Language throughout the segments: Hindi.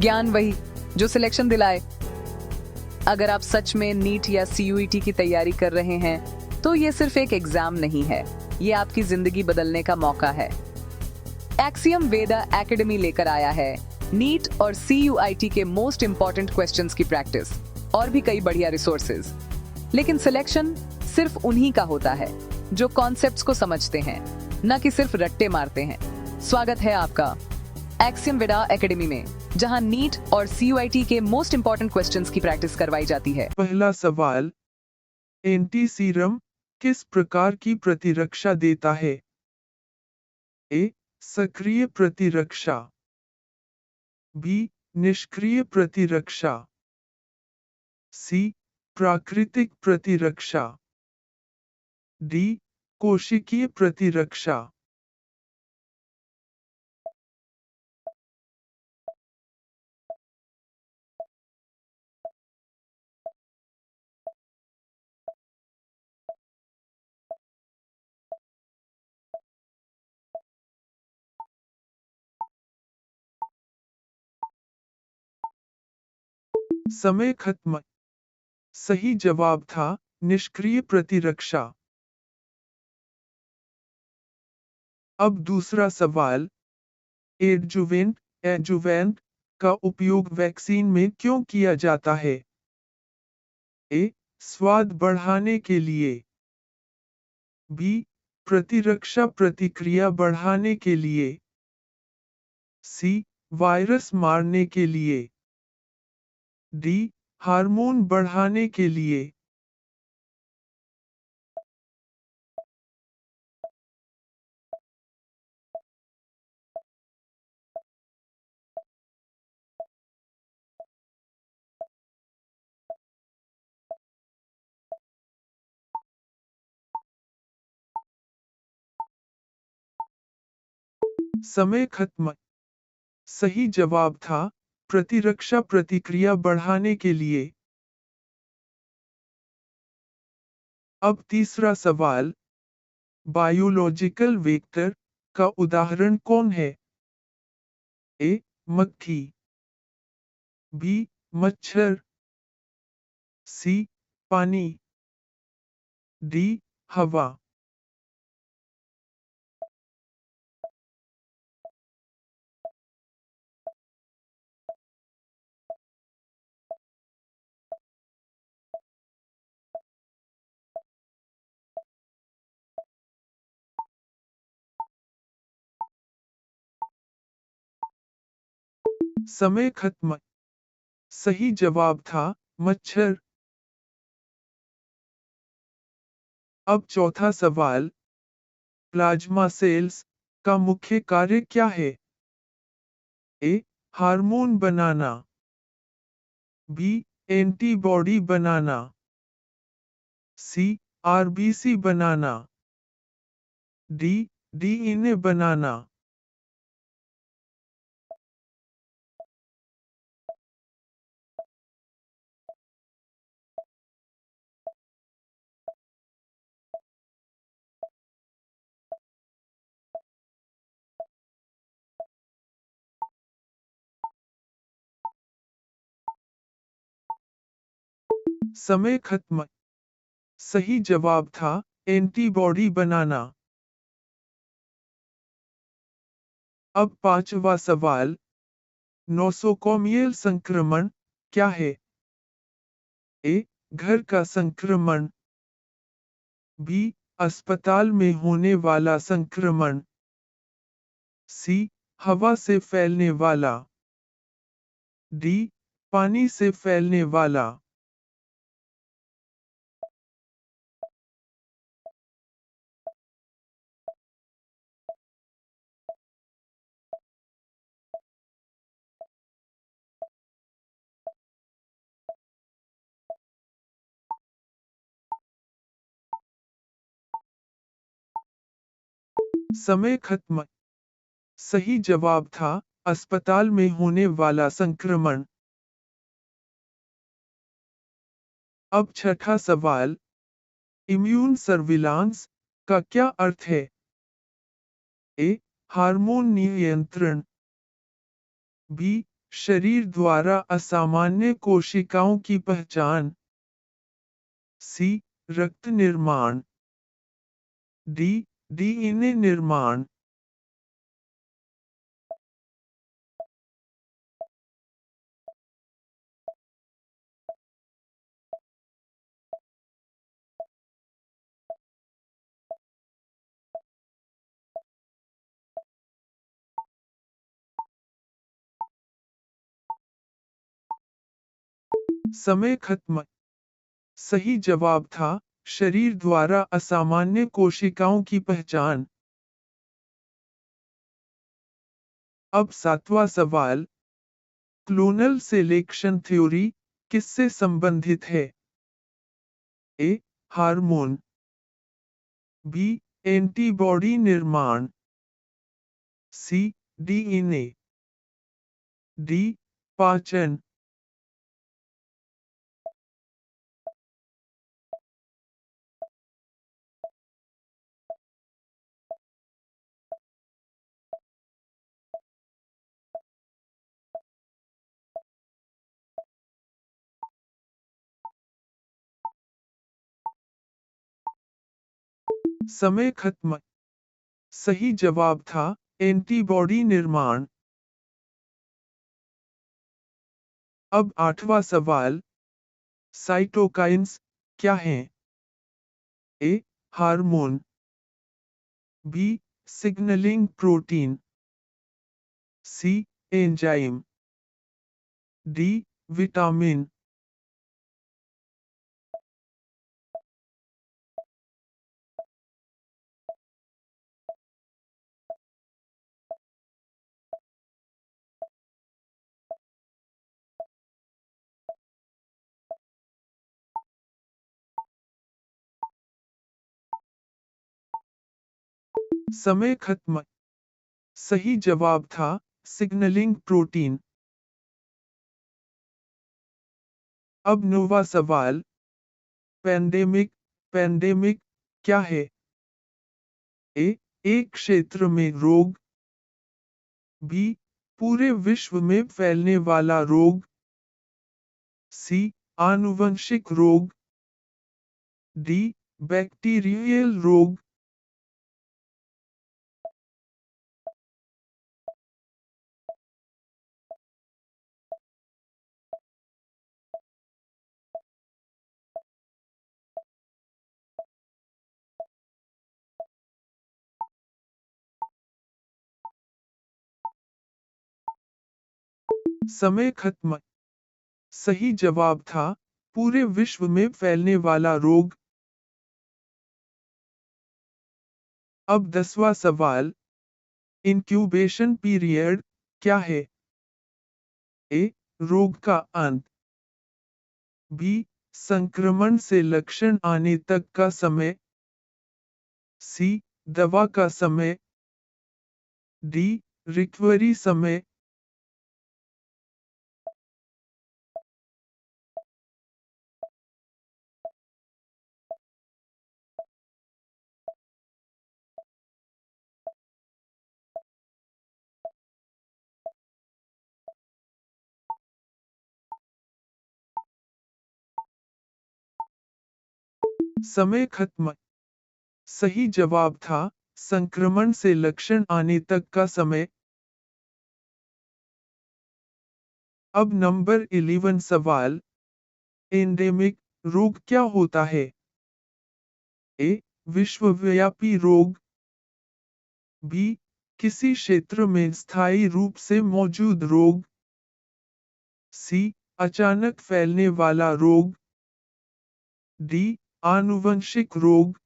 ज्ञान वही जो सिलेक्शन दिलाए। अगर आप सच में नीट या सीयूईटी की तैयारी कर रहे हैं तो ये सिर्फ एक एग्जाम नहीं है, ये आपकी जिंदगी बदलने का मौका है। एक्सियम वेदा एकेडमी लेकर आया है नीट और सीयूईटी के मोस्ट इंपॉर्टेंट क्वेश्चंस की प्रैक्टिस और भी कई बढ़िया रिसोर्सेज। लेकिन सिलेक्शन सिर्फ उन्हीं का होता है जो कॉन्सेप्ट्स को समझते हैं, न कि सिर्फ रट्टे मारते हैं। स्वागत है आपका एक्सियम वेदा एकेडमी में, जहां नीट और सीयूईटी के मोस्ट इंपॉर्टेंट क्वेश्चंस की प्रैक्टिस करवाई जाती है। पहला सवाल, एंटी सीरम किस प्रकार की प्रतिरक्षा देता है? ए. सक्रिय प्रतिरक्षा, बी. निष्क्रिय प्रतिरक्षा, सी. प्राकृतिक प्रतिरक्षा, डी. कोशिकीय प्रतिरक्षा। समय खत्म। सही जवाब था निष्क्रिय प्रतिरक्षा। अब दूसरा सवाल, एडजुवेंट का उपयोग वैक्सीन में क्यों किया जाता है? ए. स्वाद बढ़ाने के लिए, बी. प्रतिरक्षा प्रतिक्रिया बढ़ाने के लिए, सी. वायरस मारने के लिए, डी. हार्मोन बढ़ाने के लिए। समय खत्म। सही जवाब था प्रतिरक्षा प्रतिक्रिया बढ़ाने के लिए। अब तीसरा सवाल, बायोलॉजिकल वेक्टर का उदाहरण कौन है? ए. मक्खी, बी. मच्छर, सी. पानी, डी. हवा। समय खत्म। सही जवाब था मच्छर। अब चौथा सवाल, प्लाज्मा सेल्स का मुख्य कार्य क्या है? ए. हार्मोन बनाना, बी. एंटीबॉडी बनाना, सी. आरबीसी बनाना, डी. डीएनए बनाना। समय खत्म। सही जवाब था एंटीबॉडी बनाना। अब पांचवा सवाल, नोसोकोमियल संक्रमण क्या है? ए. घर का संक्रमण, बी. अस्पताल में होने वाला संक्रमण, सी. हवा से फैलने वाला, डी. पानी से फैलने वाला। समय खत्म। सही जवाब था अस्पताल में होने वाला संक्रमण। अब छठा सवाल, इम्यून सर्विलांस का क्या अर्थ है? ए. हार्मोन नियंत्रण, बी. शरीर द्वारा असामान्य कोशिकाओं की पहचान। सी, रक्त निर्माण। डी, डीएनए निर्माण। समय खत्म। सही जवाब था शरीर द्वारा असामान्य कोशिकाओं की पहचान। अब सातवां सवाल, क्लोनल सिलेक्शन थ्योरी किससे संबंधित है? ए, हार्मोन। बी, एंटीबॉडी निर्माण। सी, डीएनए। डी, पाचन। समय खत्म। सही जवाब था एंटीबॉडी निर्माण। अब आठवां सवाल, साइटोकाइन्स क्या हैं? A, hormone. B, signalling protein. C, enzyme. D, vitamin. समय खत्म। सही जवाब था सिग्नलिंग प्रोटीन। अब नौवां सवाल, पैंडेमिक पैंडेमिक क्या है? ए, एक क्षेत्र में रोग। बी, पूरे विश्व में फैलने वाला रोग। सी, आनुवंशिक रोग। डी, बैक्टीरियल रोग। समय खत्म। सही जवाब था पूरे विश्व में फैलने वाला रोग। अब 10वां सवाल, इंक्यूबेशन पीरियड क्या है? ए, रोग का अंत। बी, संक्रमण से लक्षण आने तक का समय। सी, दवा का समय। डी, रिकवरी समय। समय खत्म। सही जवाब था संक्रमण से लक्षण आने तक का समय। अब नंबर 11 सवाल, एंडेमिक रोग क्या होता है? ए, विश्वव्यापी रोग। बी, किसी क्षेत्र में स्थायी रूप से मौजूद रोग। सी, अचानक फैलने वाला रोग। डी, आनुवंशिक रोग।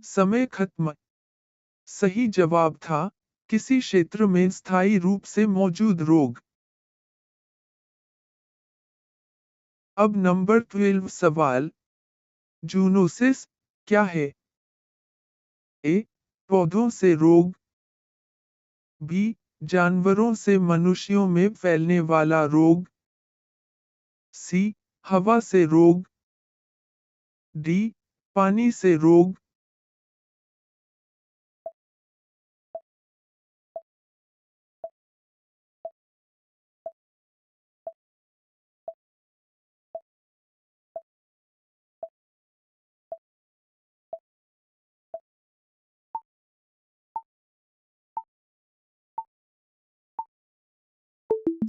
समय खत्म। सही जवाब था किसी क्षेत्र में स्थायी रूप से मौजूद रोग। अब नंबर 12 सवाल, जूनोसिस क्या है? ए. पौधों से रोग. बी. जानवरों से मनुष्यों में फैलने वाला रोग. सी. हवा से रोग. डी. पानी से रोग.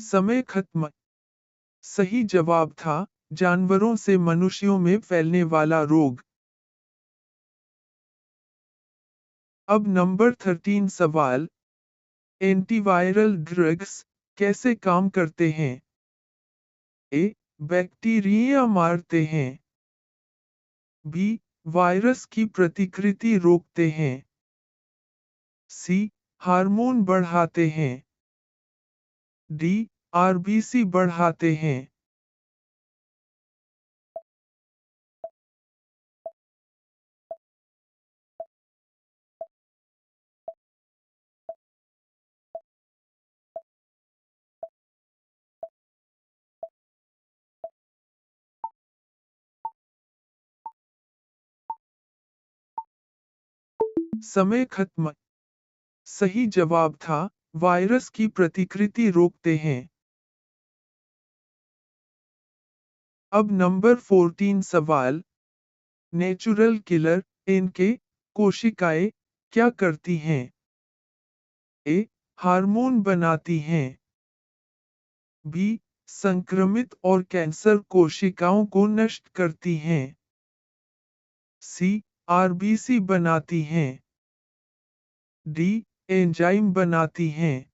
समय खत्म. सही जवाब था जानवरों से मनुष्यों में फैलने वाला रोग. अब नंबर 13 सवाल. एंटीवायरल ड्रग्स कैसे काम करते हैं? ए. बैक्टीरिया मारते हैं. बी. वायरस की प्रतिकृति रोकते हैं. सी. हार्मोन बढ़ाते हैं. डी. आरबीसी बढ़ाते हैं. समय खत्म. सही जवाब था वायरस की प्रतिकृति रोकते हैं. अब नंबर 14 सवाल. नेचुरल किलर इनके कोशिकाएं क्या करती हैं? ए. हार्मोन बनाती हैं. बी. संक्रमित और कैंसर कोशिकाओं को नष्ट करती हैं. सी. आरबीसी बनाती हैं. डी. एंजाइम बनाती हैं.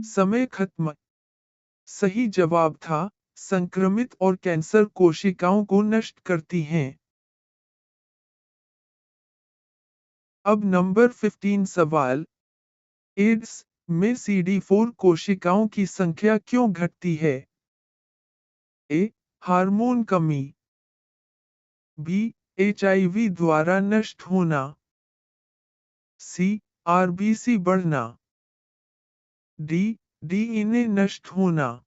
समय खत्म. सही जवाब था संक्रमित और कैंसर कोशिकाओं को नष्ट करती हैं. अब नंबर 15 सवाल. एड्स में CD4 कोशिकाओं की संख्या क्यों घटती है? ए. हार्मोन कमी. बी. HIV द्वारा नष्ट होना. सी. आरबीसी बढ़ना. डी. डीएनए नष्ट होना.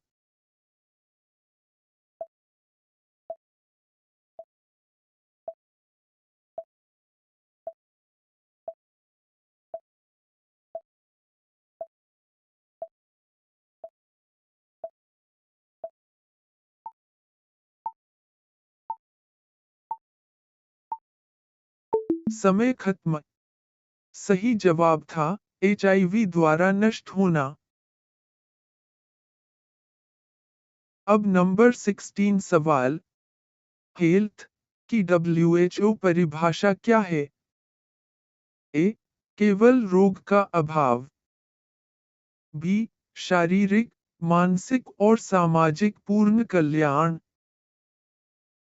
समय खत्म. सही जवाब था HIV द्वारा नष्ट होना. अब नंबर 16 सवाल. हेल्थ की WHO परिभाषा क्या है? ए. केवल रोग का अभाव. बी. शारीरिक, मानसिक और सामाजिक पूर्ण कल्याण.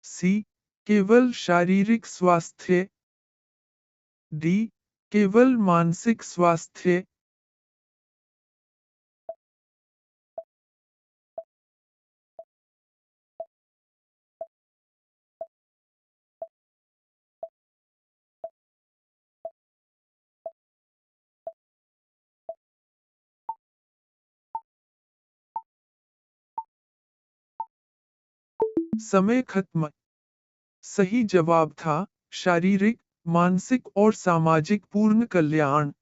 सी. केवल शारीरिक स्वास्थ्य. डी. केवल मानसिक स्वास्थ्य. समय खत्म. सही जवाब था शारीरिक, मानसिक और सामाजिक पूर्ण कल्याण.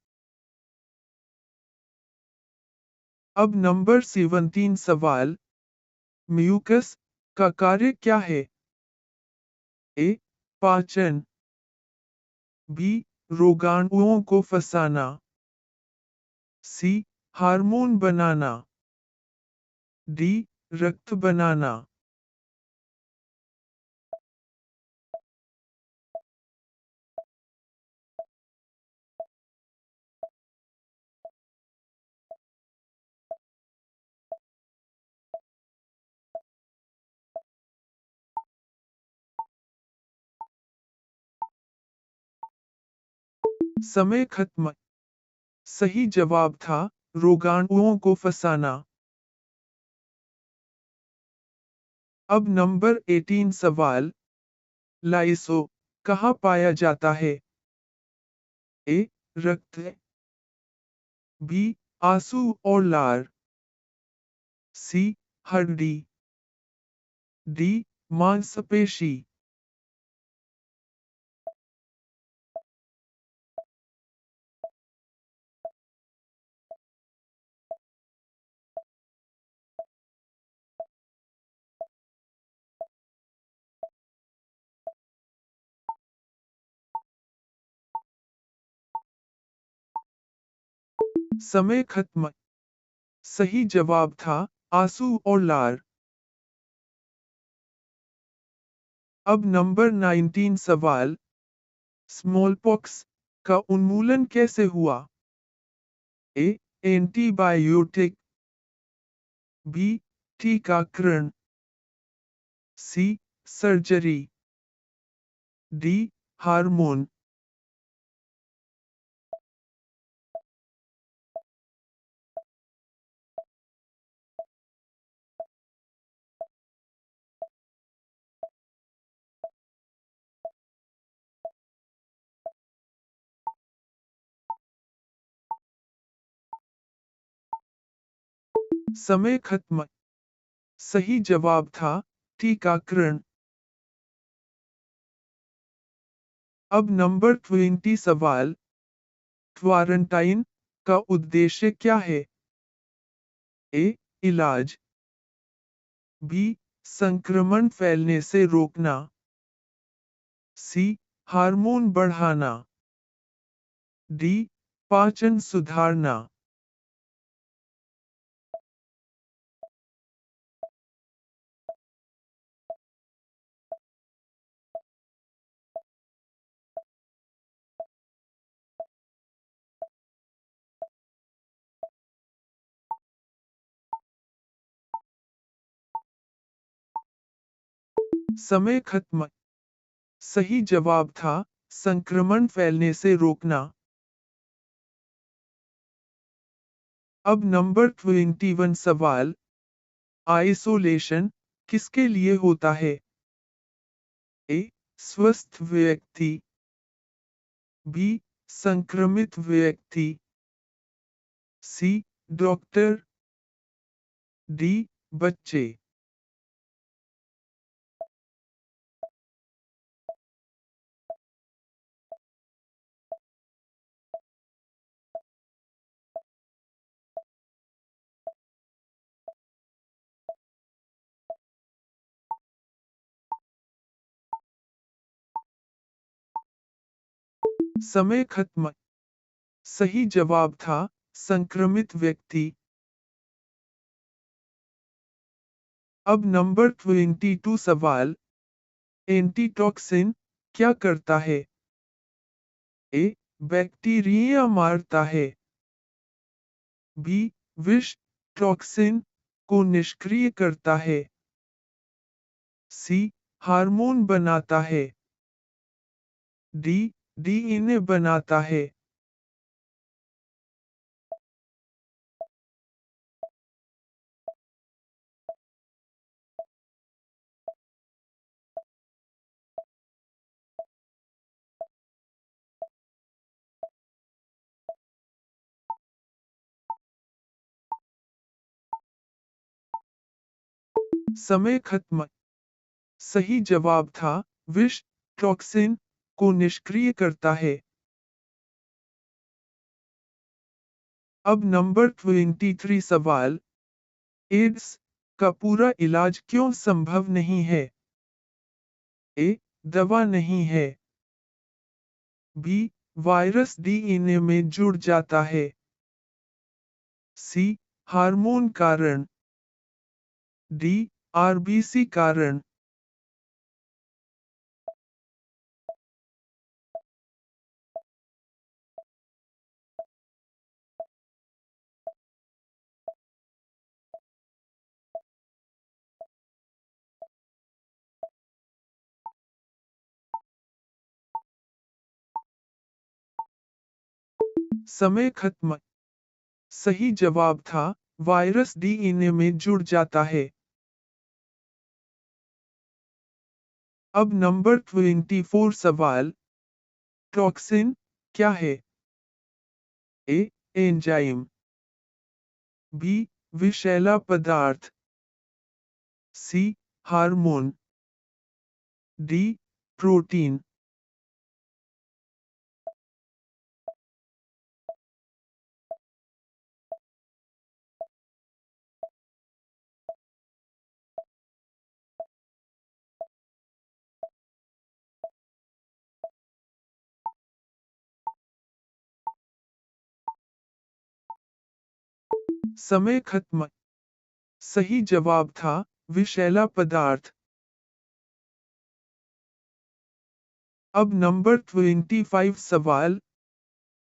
अब नंबर 17 सवाल. म्यूकस का कार्य क्या है? ए. पाचन. बी. रोगाणुओं को फंसाना. सी. हार्मोन बनाना. डी. रक्त बनाना. समय खत्म। सही जवाब था रोगाणुओं को फंसाना। अब नंबर 18 सवाल। लाइसो कहाँ पाया जाता है? ए. रक्त, बी. आंसू और लार, सी. हड्डी, डी. मांसपेशी। समय खत्म। सही जवाब था आंसू और लार। अब नंबर 19 सवाल। स्मॉलपॉक्स का उन्मूलन कैसे हुआ? ए. Antibiotic, B. टीकाकरण, सी. Surgery, D. हार्मोन। समय खत्म। सही जवाब था टीकाकरण। अब नंबर 20 सवाल। क्वारंटाइन का उद्देश्य क्या है? ए. इलाज, बी. संक्रमण फैलने से रोकना, सी. हार्मोन बढ़ाना, डी. पाचन सुधारना। समय खत्म। सही जवाब था संक्रमण फैलने से रोकना। अब नंबर 21 सवाल। आइसोलेशन किसके लिए होता है? ए. स्वस्थ व्यक्ति, बी. संक्रमित व्यक्ति, सी. Doctor, D. बच्चे। समय खत्म। सही जवाब था संक्रमित व्यक्ति। अब नंबर 22 सवाल। एंटीटॉक्सिन क्या करता है? ए. बैक्टीरिया मारता है, बी. विष टॉक्सिन को निष्क्रिय करता है, सी. हार्मोन बनाता है, डी. डीएनए बनाता है। समय खत्म। सही जवाब था विष टॉक्सिन को निष्क्रिय करता है। अब नंबर 23 सवाल। एड्स का पूरा इलाज क्यों संभव नहीं है? ए. दवा नहीं है, बी. वायरस डीएनए में जुड़ जाता है, सी. हार्मोन कारण, डी. आरबीसी कारण। समय खत्म। सही जवाब था, वायरस डीएनए में जुड़ जाता है। अब नंबर 24 सवाल। टॉक्सिन क्या है? ए. एंजाइम। बी. विषैला पदार्थ। सी. हार्मोन। डी. प्रोटीन। समय खत्म। सही जवाब था, विषैला पदार्थ। अब नंबर 25 सवाल।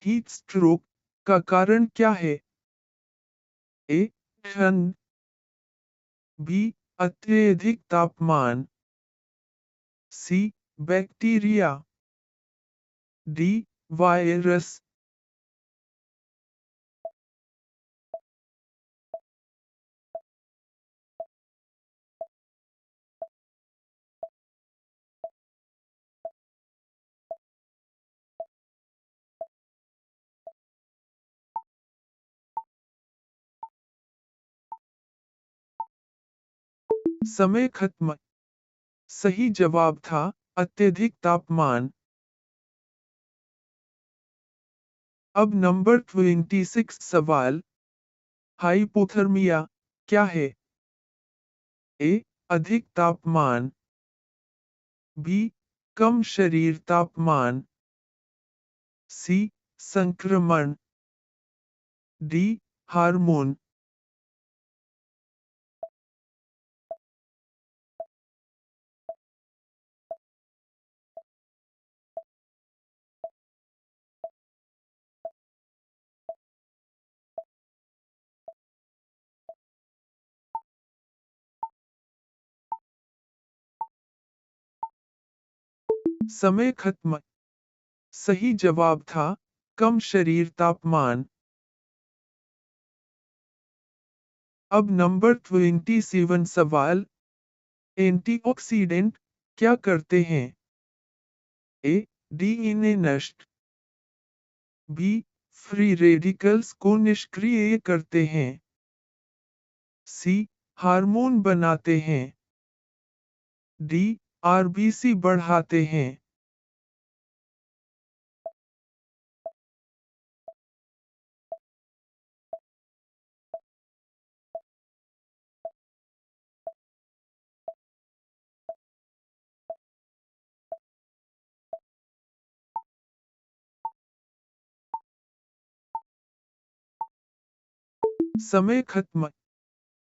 हीट स्ट्रोक का कारण क्या है? ए. ठंड। बी. अत्यधिक तापमान। सी. बैक्टीरिया। डी. वायरस। समय खत्म। सही जवाब था, अत्यधिक तापमान। अब नंबर 26 सवाल। हाइपोथर्मिया क्या है? ए. अधिक तापमान। बी. कम शरीर तापमान। सी. संक्रमण। डी. हार्मोन। समय खत्म। सही जवाब था, कम शरीर तापमान। अब नंबर 27 सवाल। एंटीऑक्सीडेंट क्या करते हैं? ए. डीएनए नष्ट। बी. फ्री रेडिकल्स को निष्क्रिय करते हैं। सी. हार्मोन बनाते हैं। डी. आरबीसी बढ़ाते हैं। समय खत्म।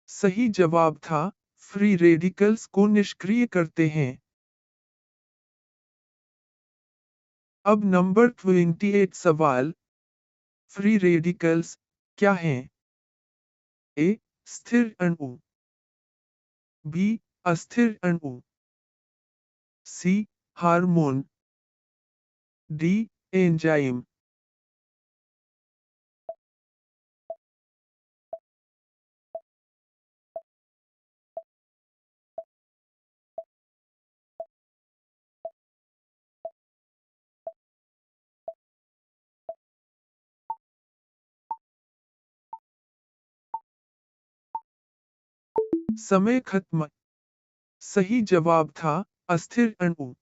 सही जवाब था, फ्री रेडिकल्स को निष्क्रिय करते हैं। अब नंबर 28 सवाल। फ्री रेडिकल्स क्या हैं? ए. स्थिर अणु। बी. अस्थिर अणु। सी. हार्मोन। डी. एंजाइम। समय खत्म। सही जवाब था, अस्थिर अणु।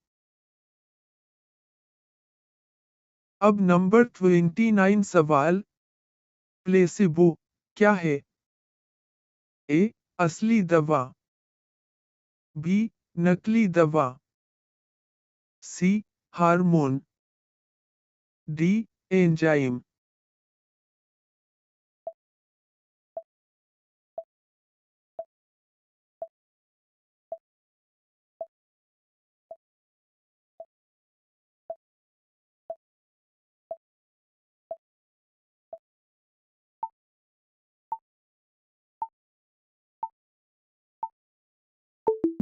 अब नंबर 29 सवाल। प्लेसिबो क्या है? ए. असली दवा। बी. नकली दवा। सी. हार्मोन। डी. एंजाइम।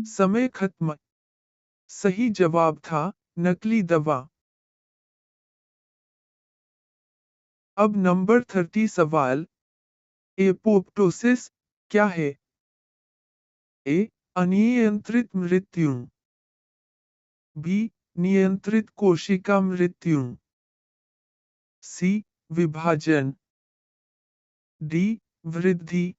समय खत्म। सही जवाब था, नकली दवा। अब नंबर 30 सवाल। एपोप्टोसिस क्या है? ए. अनियंत्रित मृत्यु। बी. नियंत्रित कोशिका मृत्यु। सी. विभाजन। डी. वृद्धि।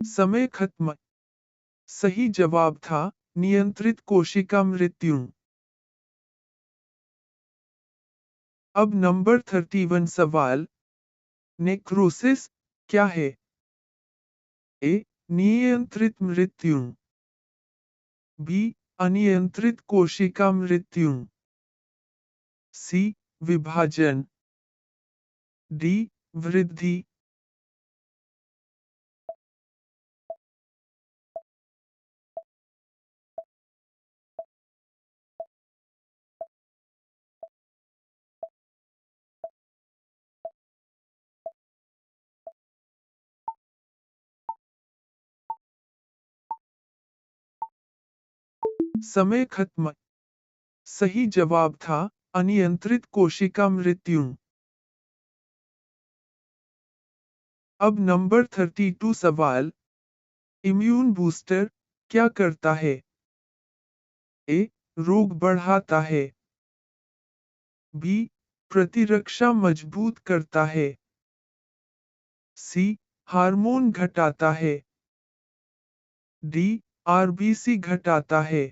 समय खत्म। सही जवाब था नियंत्रित कोशिका मृत्यु। अब नंबर 31 सवाल। नेक्रोसिस क्या है? ए. नियंत्रित मृत्यु। बी. अनियंत्रित कोशिका मृत्यु। सी. विभाजन। डी. वृद्धि। समय खत्म। सही जवाब था अनियंत्रित कोशिका मृत्यु। अब नंबर 32 सवाल। इम्यून बूस्टर क्या करता है? ए. रोग बढ़ाता है। बी. प्रतिरक्षा मजबूत करता है। सी. हार्मोन घटाता है। डी. आरबीसी घटाता है।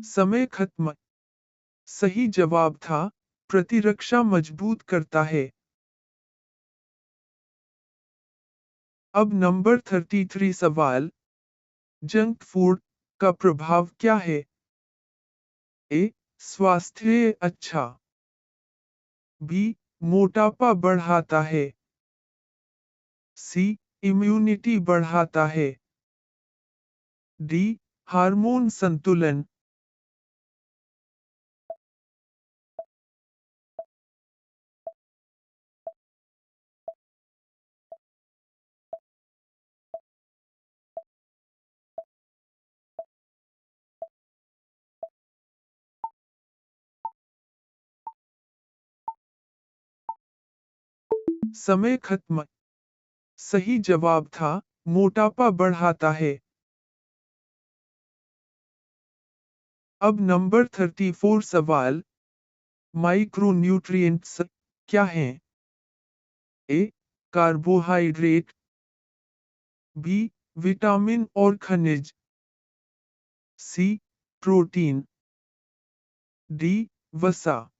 समय खत्म। सही जवाब था प्रतिरक्षा मजबूत करता है। अब नंबर 33 सवाल। जंक फूड का प्रभाव क्या है? ए. स्वास्थ्य अच्छा। बी. मोटापा बढ़ाता है। सी. इम्यूनिटी बढ़ाता है। डी. हार्मोन संतुलन। समय खत्म। सही जवाब था मोटापा बढ़ाता है। अब नंबर 34 सवाल। माइक्रोन्यूट्रिएंट्स क्या हैं? ए. कार्बोहाइड्रेट। बी. विटामिन और खनिज। सी. प्रोटीन। डी. वसा।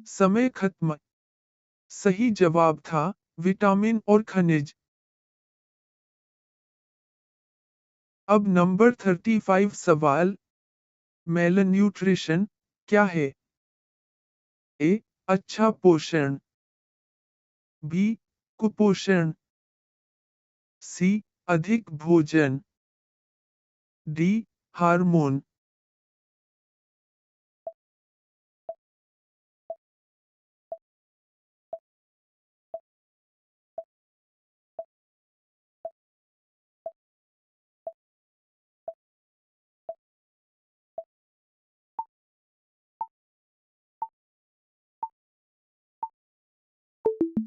समय खत्म। सही जवाब था विटामिन और खनिज। अब नंबर 35 सवाल। मेलन्यूट्रिशन क्या है? ए. अच्छा पोषण। बी. कुपोषण। सी. अधिक भोजन। डी. हार्मोन।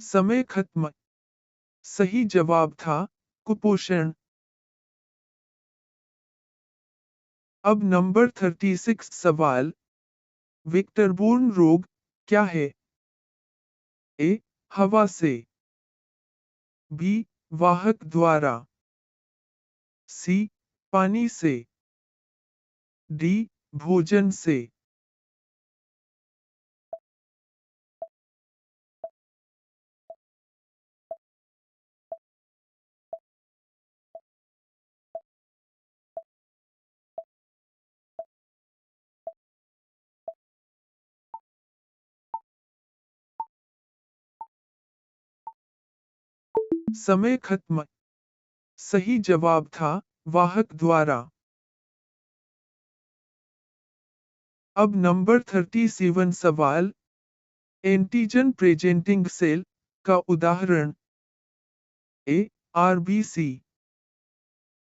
समय खत्म। सही जवाब था कुपोषण। अब नंबर 36 सवाल। वेक्टरबोर्न रोग क्या है? ए. हवा से। बी. वाहक द्वारा। सी. पानी से। डी. भोजन से। समय खत्म। सही जवाब था वाहक द्वारा। अब नंबर 37 सवाल। एंटीजन प्रेजेंटिंग सेल का उदाहरण। ए. आरबीसी।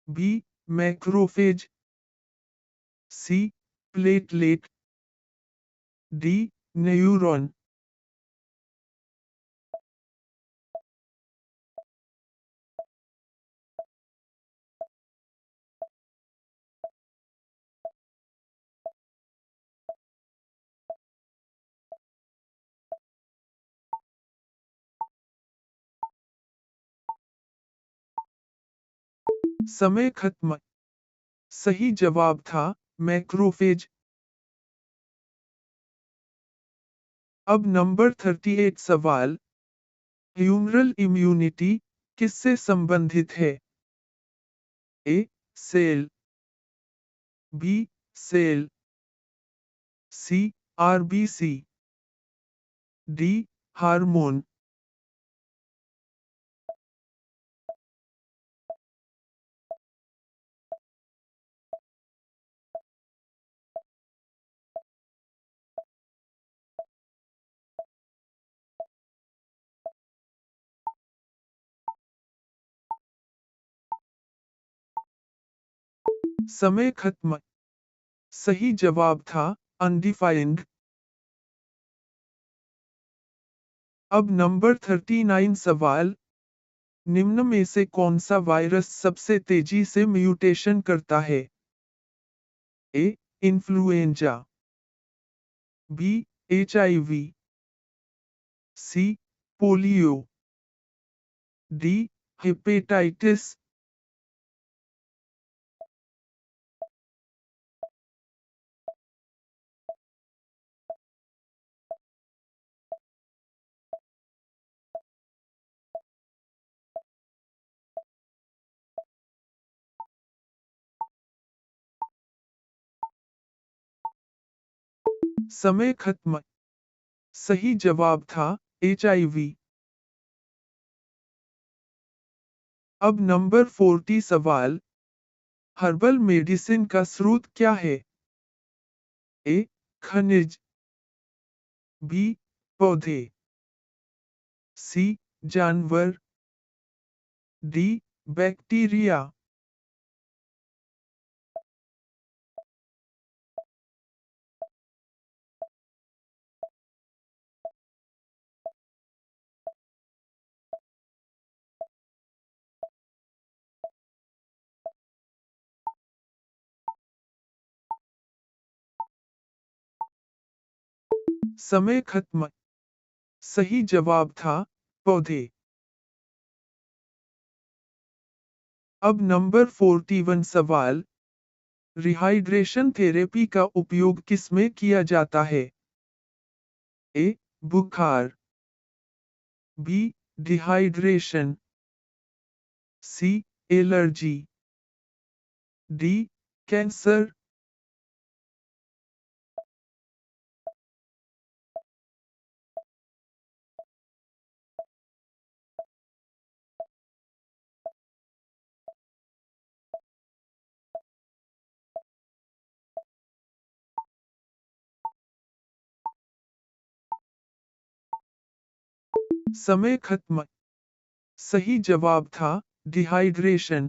बी. मैक्रोफेज। सी. प्लेटलेट। डी. न्यूरॉन। समय खत्म। सही जवाब था मैक्रोफेज। अब नंबर 38 सवाल। ह्यूमरल इम्यूनिटी किससे संबंधित है? ए. सेल। बी. सेल। सी. आरबीसी। डी. हार्मोन। समय खत्म। सही जवाब था अनडिफाइंड। अब नंबर 39 सवाल। निम्न में से कौन सा वायरस सबसे तेजी से म्यूटेशन करता है? ए. इन्फ्लुएंजा। बी. एचआईवी। सी. पोलियो। डी. हेपेटाइटिस। समय खत्म। सही जवाब था एचआईवी। अब नंबर 40 सवाल। हर्बल मेडिसिन का स्रोत क्या है? ए. खनिज। बी. पौधे। सी. जानवर। डी. बैक्टीरिया। समय खत्म। सही जवाब था पौधे। अब नंबर 41 सवाल। रिहाइड्रेशन थेरेपी का उपयोग किसमें किया जाता है? ए. बुखार। बी. डिहाइड्रेशन। सी. एलर्जी। डी. कैंसर। समय खत्म। सही जवाब था डिहाइड्रेशन।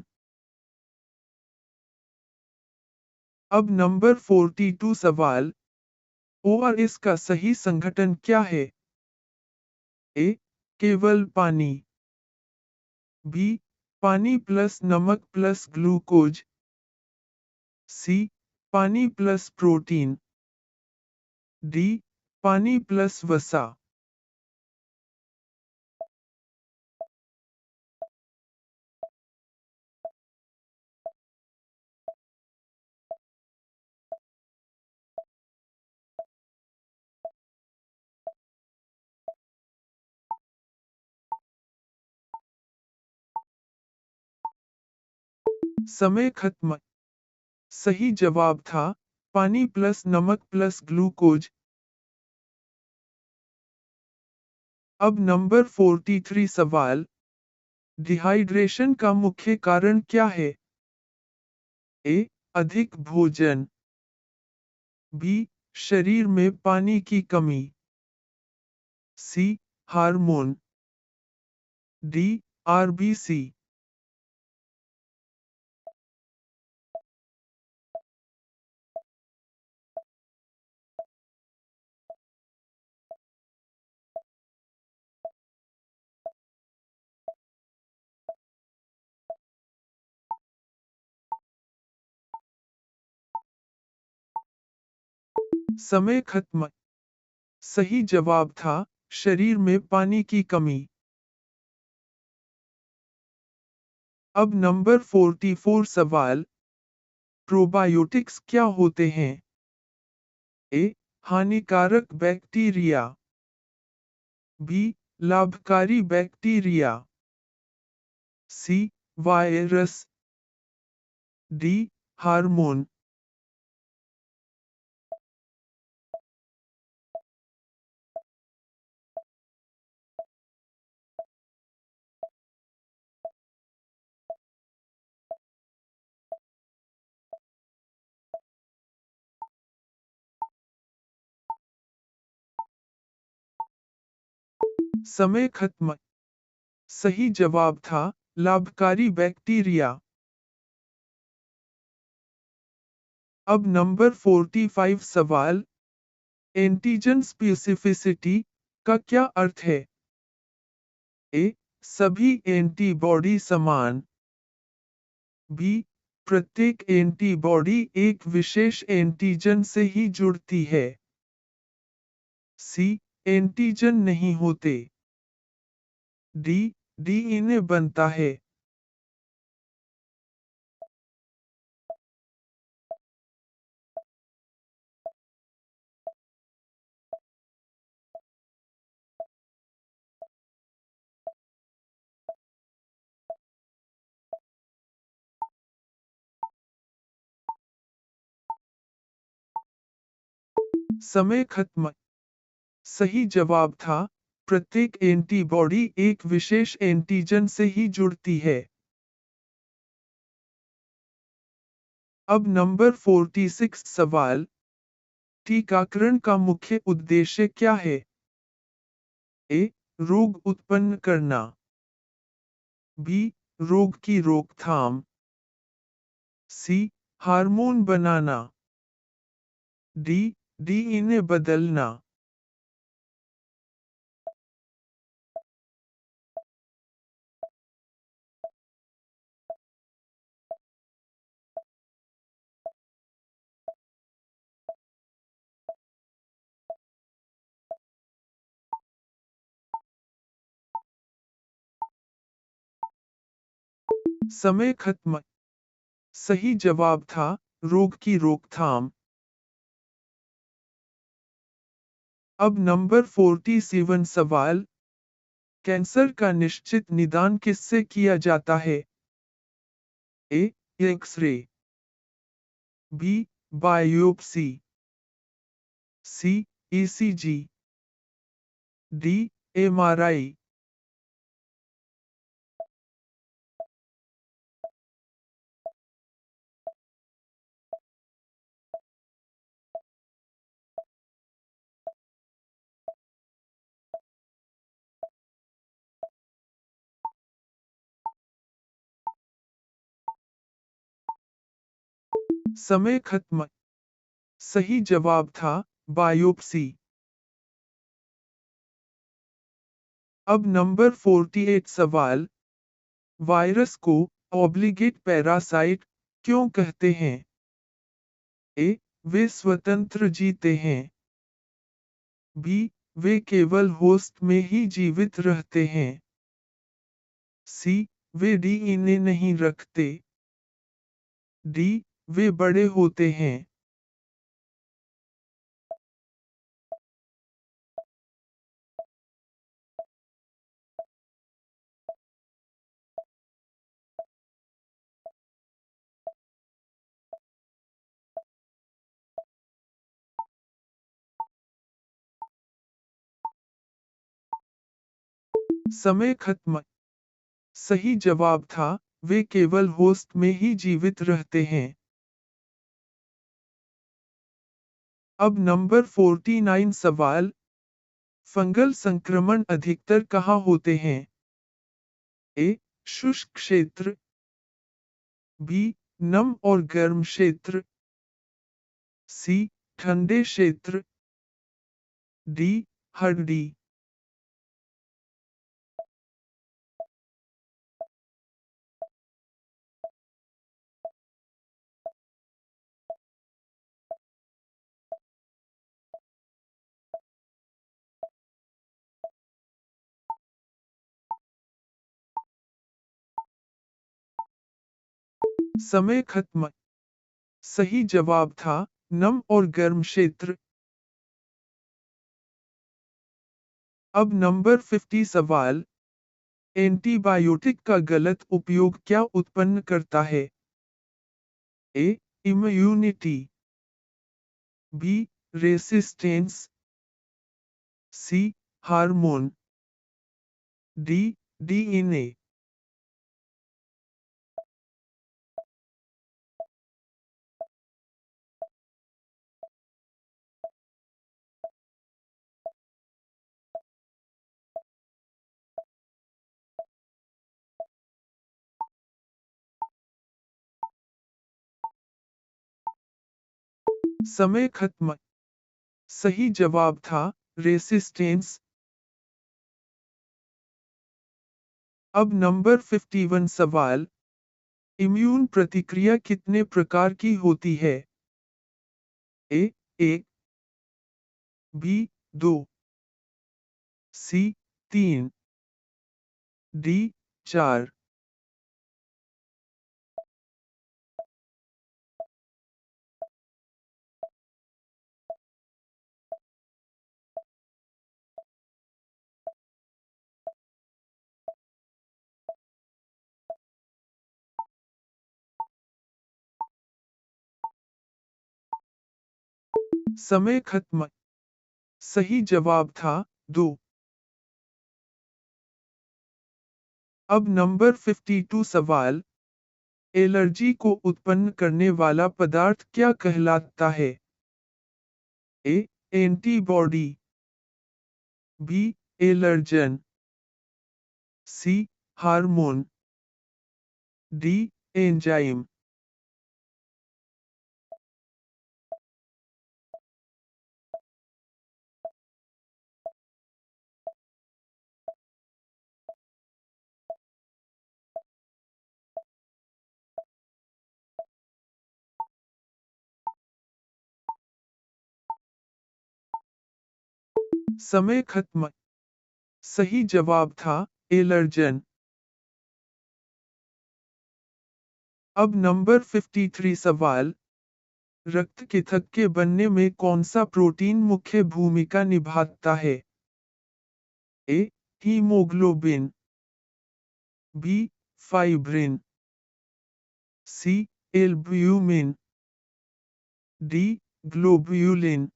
अब नंबर 42 सवाल। ओआरएस का सही संघटन क्या है? ए. केवल पानी। बी. पानी प्लस नमक प्लस ग्लूकोज। सी. पानी प्लस प्रोटीन। डी पानी प्लस वसा। समय खत्म। सही जवाब था पानी प्लस नमक प्लस ग्लूकोज। अब नंबर 43 सवाल। डिहाइड्रेशन का मुख्य कारण क्या है? ए अधिक भोजन, बी शरीर में पानी की कमी, सी हार्मोन, डी आरबीसी। समय खत्म। सही जवाब था शरीर में पानी की कमी। अब नंबर 44 सवाल। प्रोबायोटिक्स क्या होते हैं? ए हानिकारक बैक्टीरिया, बी लाभकारी bacteria, C virus, D hormone. समय खत्म। सही जवाब था लाभकारी बैक्टीरिया। अब नंबर 45 सवाल। एंटीजन स्पेसिफिसिटी का क्या अर्थ है? ए सभी एंटीबॉडी समान, बी प्रत्येक एंटीबॉडी एक विशेष एंटीजन से ही जुड़ती है, सी एंटीजन नहीं होते, डी डीएनए बनता है। समय खत्म। सही जवाब था प्रत्येक एंटीबॉडी एक विशेष एंटीजन से ही जुड़ती है। अब नंबर 46 सवाल। टीकाकरण का मुख्य उद्देश्य क्या है? ए रोग उत्पन्न करना, बी रोग की रोकथाम, सी हार्मोन बनाना, डी डीएनए बदलना। समय खत्म। सही जवाब था रोग की रोकथाम। अब नंबर 47 सवाल। कैंसर का निश्चित निदान किससे किया जाता है? ए एक्स-रे, बी बायोप्सी, सी ईसीजी, डी एमआरआई। समय खत्म। सही जवाब था बायोप्सी। अब नंबर 48 सवाल। वायरस को ऑब्लिगेट पैरासाइट क्यों कहते हैं? ए वे स्वतंत्र जीते हैं, बी वे केवल होस्ट में ही जीवित रहते हैं। सी वे डीएनए नहीं रखते। डी वे बड़े होते हैं। समय खत्म। सही जवाब था, वे केवल होस्ट में ही जीवित रहते हैं। अब नंबर 49 सवाल। फंगल संक्रमण अधिकतर कहाँ होते हैं? ए शुष्क क्षेत्र। बी नम और गर्म क्षेत्र। सी ठंडे क्षेत्र। डी हड्डी। समय खत्म। सही जवाब था, नम और गर्म क्षेत्र। अब नंबर 50 सवाल। एंटीबायोटिक का गलत उपयोग क्या उत्पन्न करता है? A immunity. B resistance. C hormone. D DNA. समय खत्म। सही जवाब था, रेसिस्टेंस। अब नंबर 51 सवाल। इम्यून प्रतिक्रिया कितने प्रकार की होती है? ए 1। बी 2। सी 3। डी 4। समय खत्म। सही जवाब था 2। अब नंबर 52 सवाल। एलर्जी को उत्पन्न करने वाला पदार्थ क्या कहलाता है? A antibody. B allergen. C hormone. D enzyme. समय खत्म। सही जवाब था एलर्जन। अब नंबर 53 सवाल। रक्त के थक्के बनने में कौन सा प्रोटीन मुख्य भूमिका निभाता है? A haemoglobin. B fibrin. C albumin. D globulin.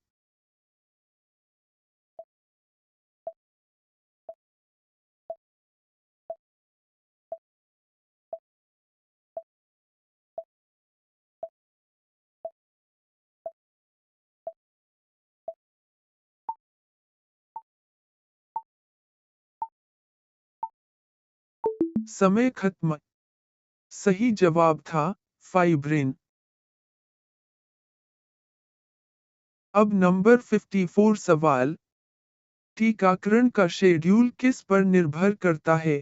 समय खत्म। सही जवाब था फाइब्रिन। अब नंबर 54 सवाल। टीकाकरण का शेड्यूल किस पर निर्भर करता है?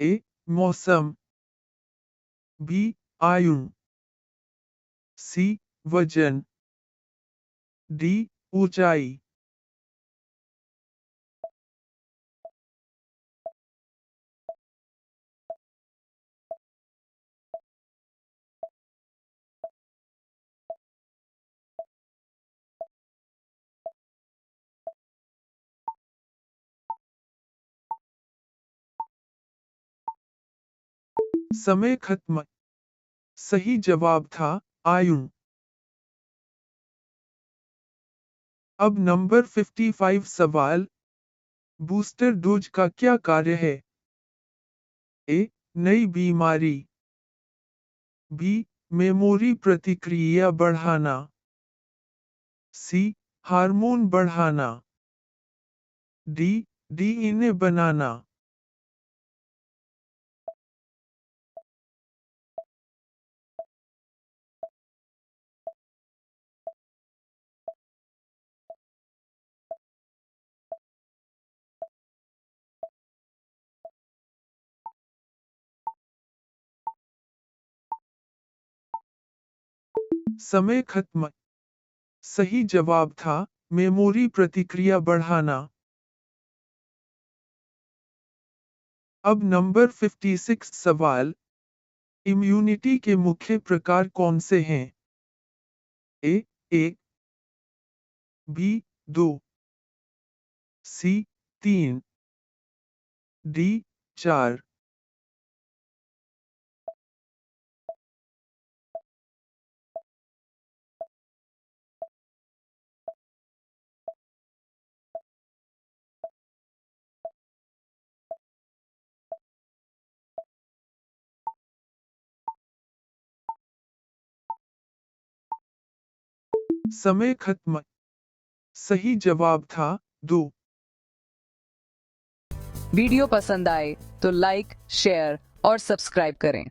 ए मौसम। बी आयु। सी वजन। डी ऊंचाई। समय खत्म। सही जवाब था आयु। अब नंबर 55 सवाल। बूस्टर डोज का क्या कार्य है? ए. नई बीमारी। बी. मेमोरी प्रतिक्रिया बढ़ाना। सी. हार्मोन बढ़ाना। डी. डीएनए बनाना। समय खत्म। सही जवाब था मेमोरी प्रतिक्रिया बढ़ाना। अब नंबर 56 सवाल। इम्यूनिटी के मुख्य प्रकार कौन से हैं? ए. 1 बी. 2 सी. 3 डी. 4 समय खत्म। सही जवाब था 2। वीडियो पसंद आए तो लाइक, शेयर और सब्सक्राइब करें।